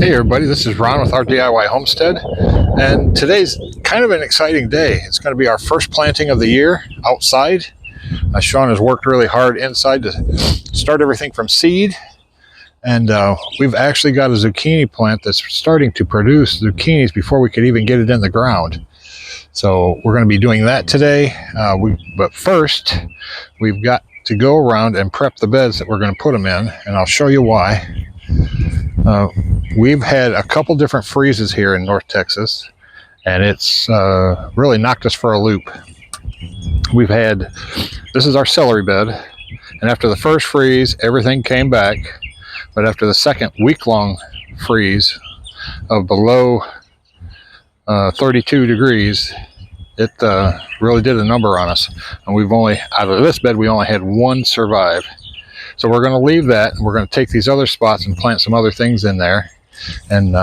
Hey everybody, this is Ron with our DIY Homestead, and today's kind of an exciting day. It's going to be our first planting of the year outside. Sean has worked really hard inside to start everything from seed, and we've actually got a zucchini plant that's starting to produce zucchinis before we could even get it in the ground. So we're going to be doing that today, but first we've got to go around and prep the beds that we're going to put them in, and I'll show you why. We've had a couple different freezes here in North Texas, and it's really knocked us for a loop. This is our celery bed, and after the first freeze, everything came back, but after the second week-long freeze of below 32 degrees, it really did a number on us, and out of this bed, we only had one survive. So we're going to leave that, and we're going to take these other spots and plant some other things in there. And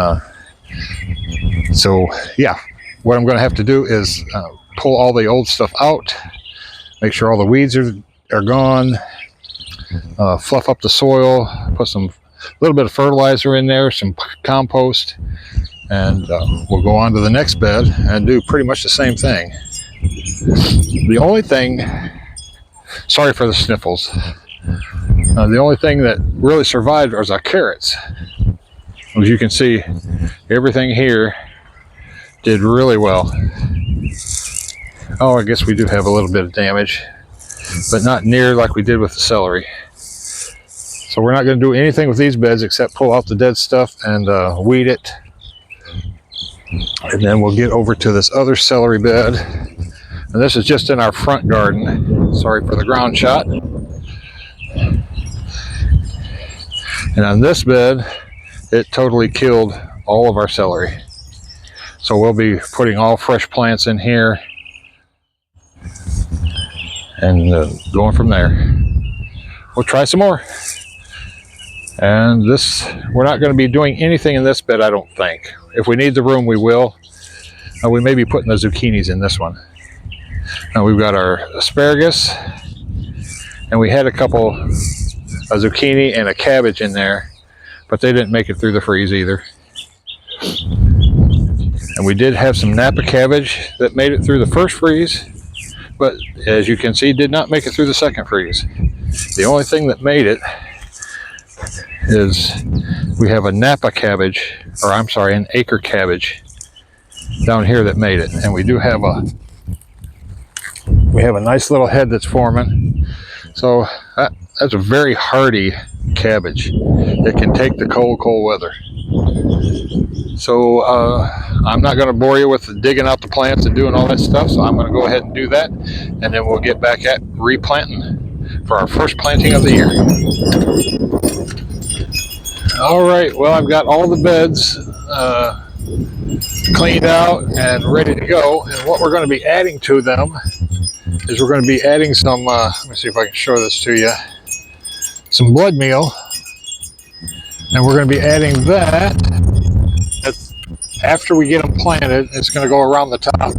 so, yeah, what I'm going to have to do is pull all the old stuff out, make sure all the weeds are gone, fluff up the soil, put a little bit of fertilizer in there, some compost, and we'll go on to the next bed and do pretty much the same thing. The only thing, sorry for the sniffles, the only thing that really survived was our carrots. As you can see, everything here did really well. Oh, I guess we do have a little bit of damage, but not near like we did with the celery. So we're not going to do anything with these beds except pull out the dead stuff and weed it. And then we'll get over to this other celery bed. And this is just in our front garden. Sorry for the ground shot. And on this bed, it totally killed all of our celery. So we'll be putting all fresh plants in here and going from there. We'll try some more. And we're not going to be doing anything in this bed, I don't think. If we need the room, we will. We may be putting the zucchinis in this one. Now we've got our asparagus, and we had a zucchini and a cabbage in there, but they didn't make it through the freeze either. And we did have some Napa cabbage that made it through the first freeze, but as you can see, did not make it through the second freeze. The only thing that made it is we have a Napa cabbage, or I'm sorry, an acre cabbage down here that made it. And we do have a nice little head that's forming. So that's a very hardy cabbage. It can take the cold weather. So I'm not going to bore you with digging out the plants and doing all that stuff, so I'm going to go ahead and do that, and then we'll get back at replanting for our first planting of the year. All right, well, I've got all the beds cleaned out and ready to go, and what we're going to be adding to them is we're going to be adding some, let me see if I can show this to you, some blood meal, and we're going to be adding that after we get them planted. It's going to go around the top of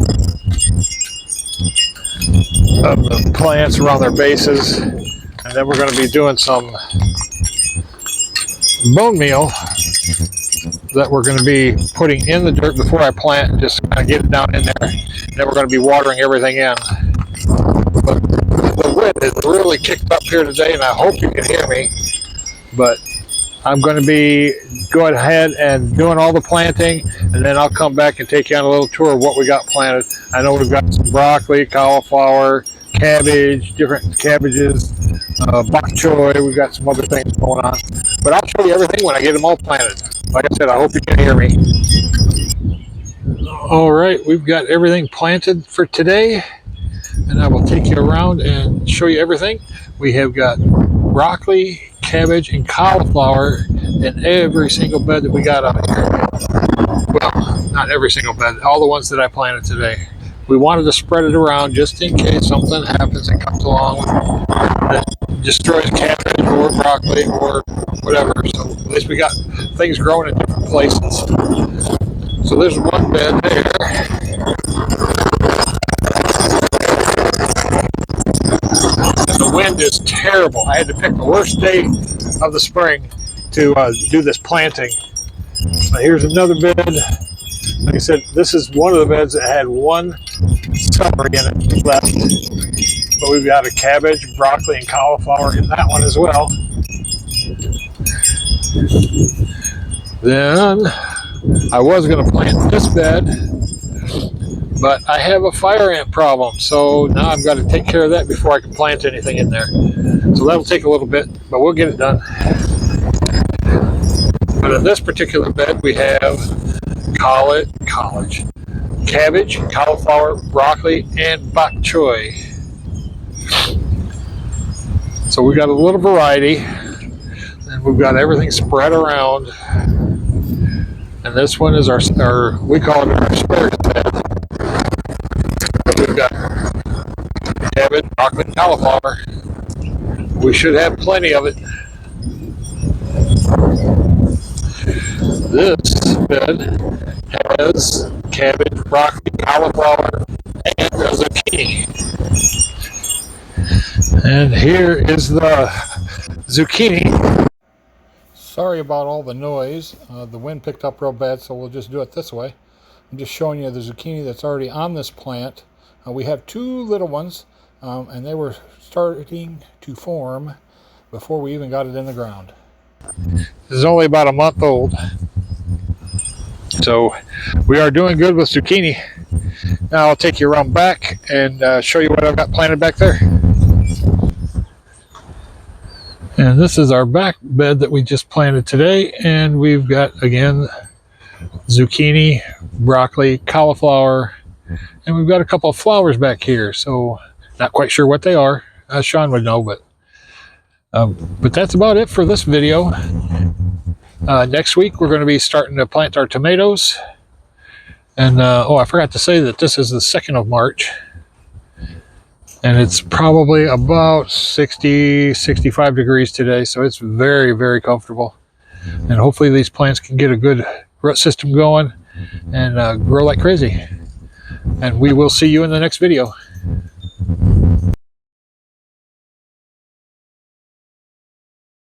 the plants, around their bases, and then we're going to be doing some bone meal that we're going to be putting in the dirt before I plant, just kind of get it down in there, and then we're going to be watering everything in. But the wind has really kicked up here today, and I hope you can hear me, but I'm going to be going ahead and doing all the planting, and then I'll come back and take you on a little tour of what we got planted. I know we've got some broccoli, cauliflower, cabbage, different cabbages, bok choy. We've got some other things going on, but I'll show you everything when I get them all planted. Like I said, I hope you can hear me. All right, we've got everything planted for today, and I will take you around and show you everything. We have got broccoli, cabbage, and cauliflower in every single bed that we got out here. Well, not every single bed, all the ones that I planted today. We wanted to spread it around just in case something happens and comes along that destroys cabbage or broccoli or whatever. So at least we got things growing in different places. So there's one bed there. The wind is terrible. I had to pick the worst day of the spring to do this planting. Now here's another bed. Like I said, this is one of the beds that had one celery in it left. But we've got a cabbage, broccoli, and cauliflower in that one as well. Then I was going to plant this bed, but I have a fire ant problem. So now I've got to take care of that before I can plant anything in there. So that'll take a little bit, but we'll get it done. But in this particular bed, we have cabbage, cauliflower, broccoli, and bok choy. So we've got a little variety, and we've got everything spread around. And this one is our we call it our asparagus bed. We've got cabbage, broccoli, and cauliflower. We should have plenty of it. This bed has cabbage, broccoli, cauliflower, and a zucchini. And here is the zucchini. Sorry about all the noise. The wind picked up real bad, so we'll just do it this way. I'm just showing you the zucchini that's already on this plant. We have two little ones, and they were starting to form before we even got it in the ground. This is only about a month old. So we are doing good with zucchini. Now I'll take you around back and show you what I've got planted back there. And this is our back bed that we just planted today. And we've got, again, zucchini, broccoli, cauliflower, and we've got a couple of flowers back here. So not quite sure what they are. Sean would know, but that's about it for this video. Next week, we're going to be starting to plant our tomatoes. And, I forgot to say that this is the 2nd of March. And it's probably about 60, 65 degrees today. So it's very, very comfortable. And hopefully these plants can get a good root system going and grow like crazy. And we will see you in the next video.